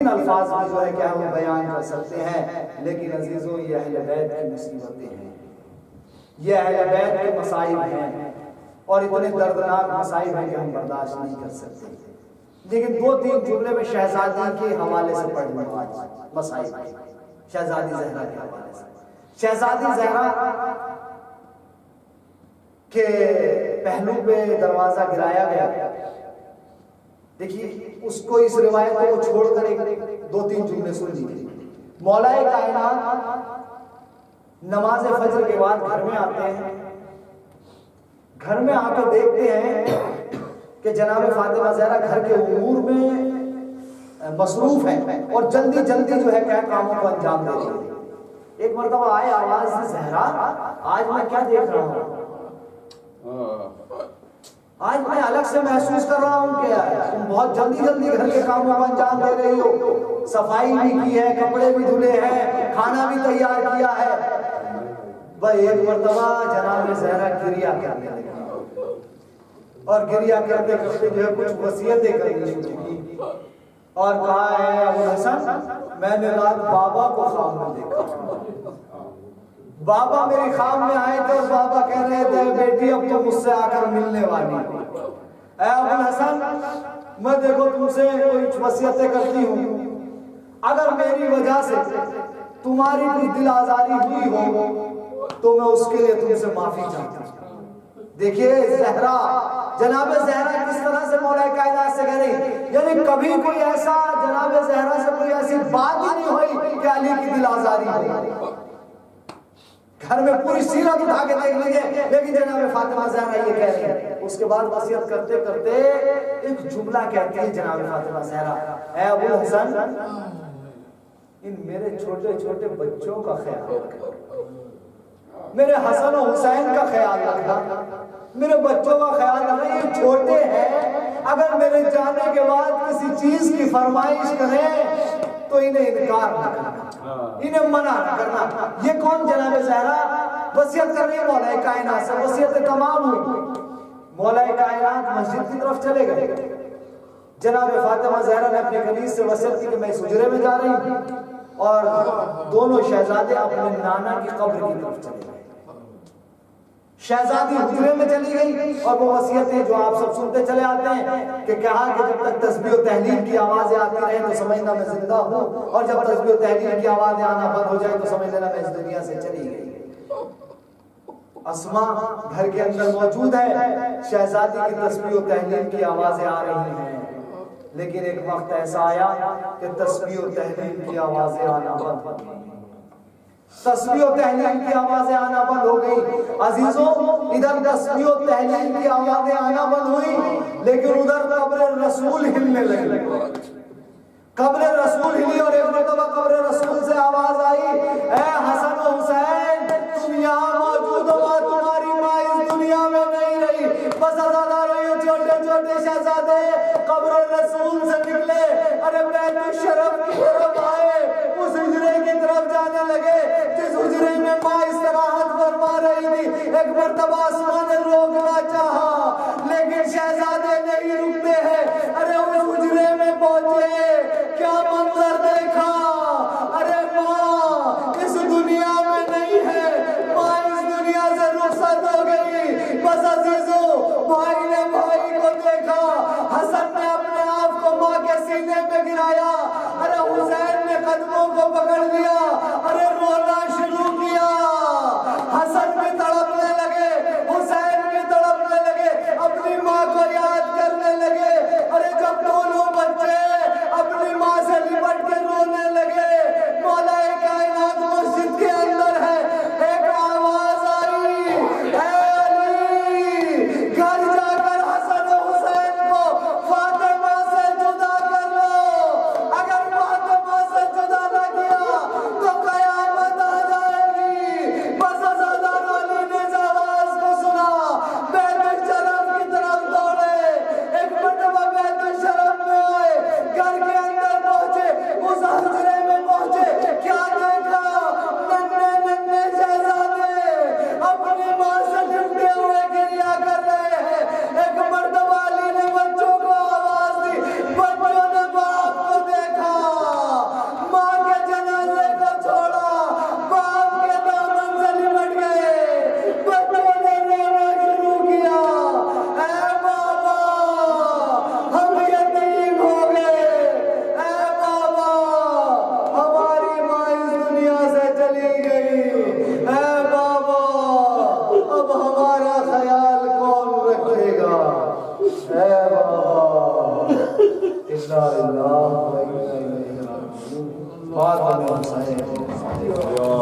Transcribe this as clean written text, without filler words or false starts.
الفاظ میں جو ہے کہ ہم بیان کر سکتے ہیں، لیکن عزیزوں یہ اہل بیت کی مصیبتیں ہیں، یہ اہل بیت کے مصائب ہیں، اور اتنے دردناک مصائب ہیں کہ ہم برداشت نہیں کر سکتے۔ لیکن دو تین جملے میں شہزادی کے حوالے سے پڑھنے والے مصائب ہیں، شہزادی زہرا کے حوالے سے۔ شہزادی زہرا کے پہلو پہ دروازہ گرایا گیا، دیکھیے اس کو اس روایت کو چھوڑ کر ایک دو تین جملے سن لیجیے۔ مولا کائنات نماز فجر کے بعد گھر میں آتے ہیں، گھر میں آ کر دیکھتے ہیں کہ جناب فاطمہ زہرا گھر کے امور میں مصروف ہیں اور جلدی جلدی جو ہے کیا کاموں کو انجام دے رہی ہیں۔ ایک مرتبہ آئے آواز سے، زہرا آج میں کیا دیکھ رہا ہوں؟ آج میں الگ سے محسوس کر رہا ہوں کہ تم بہت جلدی جلدی گھر کے کاموں کو انجام دے رہی ہو، صفائی بھی کی ہے، کپڑے بھی دھلے ہیں، کھانا بھی تیار کیا ہے۔ بھائی ایک مرتبہ جناب زہرا گریا کرنے لگی، اور گریا کرتے کرتے جو ہے کچھ وصیتیں کرنی شروع کی، اور کہا ہے ابو حسن میں نے رات بابا کو خواب میں دیکھا، بابا میری خواب میں آئے تھے اور بابا کہہ رہے تھے بیٹی اب تو مجھ سے آ کر ملنے والی، اے ابو الحسن میں دیکھو تم سے کچھ وصیتیں کرتی ہوں، اگر میری وجہ سے تمہاری کوئی دل آزاری ہوئی ہو تو میں اس کے لیے تم سے معافی چاہتا ہوں۔ دیکھیے زہرا، جناب زہرا کس طرح سے مولا کائنات سے کہہ رہی، یعنی کبھی کوئی ایسا جناب زہرا سے کوئی ایسی بات ہی نہیں ہوئی کہ علی کی دل آزاری ہوئی۔ گھر میں پوری سیرت اٹھا کے دیکھ لیجیے، لیکن جناب فاطمہ زہرا یہ کہہ رہی ہے۔ اس کے بعد وصیت کرتے کرتے ایک جملہ کہتی ہے جناب فاطمہ زہرا، اے ابو الحسن ان میرے چھوٹے چھوٹے بچوں کا خیال رکھنا، میرے حسن و حسین کا خیال رکھنا، میرے بچوں کا خیال رکھنا، یہ چھوٹے ہیں، اگر میرے جانے کے بعد کسی چیز کی فرمائش کریں تو انہیں انکار نہ کرنا، انہیں منع نہ کرنا۔ یہ کون جناب زہرا وصیت کر رہی ہے مولا کائنات سے، وصیتیں تمام ہوئی، مولا کائنات مسجد کی طرف چلے گئے۔ جناب فاطمہ زہرا نے اپنے کنیز سے وصیت کی کہ میں اس حجرے میں جا رہی ہوں، اور دونوں شہزادے اپنے نانا کی قبر کی طرف چلے گئے۔ شہزادی حجرے میں چلی گئی، اور وہ وصیتیں جو آپ سب سنتے چلے آتے ہیں کہ کہا کہ جب تک تسبیح و تحلیل کی آوازیں آتی رہیں تو سمجھنا میں زندہ ہوں، اور جب تسبیح و تحلیل کی آوازیں آنا بند ہو جائے تو سمجھ لینا میں اس دنیا سے چلی گئی۔ اسما گھر کے اندر موجود ہے، شہزادی کی تسبیح و تحلیل کی آوازیں آ رہی ہیں، لیکن ایک وقت ایسا آیا کہ تسبیح و تحلیل کی آوازیں آنا بند ہو گئی، تسبیح و تحلیل کی آوازیں آنا بند ہو گئی۔ عزیزوں ادھر تسبیح و تحلیل کی آوازیں آنا بند ہوئی، لیکن ادھر قبر رسول ہلنے لگی، قبر رسول ہلی، اور ایک مرتبہ قبر رسول سے آواز آئی، اے حسن و حسین تم یہاں موجود ہو، تمہاری ماں اس دنیا میں نہیں رہی، بس آزاد رہی ہو۔ چھوٹے چھوٹے شہزادے قبر رسول سے نکلے، ارے بیت الشرف کی طرف آئے، اس حجرے کی طرف جانے لگے جس حجرے میں ماں استراحت فرما رہی تھی۔ ایک مرتبہ اسما نے روکنا چاہا، لیکن شہزادے نہیں رکتے ہیں، ارے اس حجرے میں پہنچے، کیا منظر دیکھا، ارے ماں اس دنیا میں نہیں ہے، ماں اس دنیا سے رخصت ہو گئی۔ بس عزیزوں بھائی نے بھائی کو دیکھا، حسن نے اپنے آپ کو ماں کے سینے پہ گرایا، ارے حسین نے قدموں کو پکڑ لیا، ارے رونا شروع کیا، حسن بھی تڑپنے لگے، حسین اے بابا انا للہ و انا الیہ راجعون. بات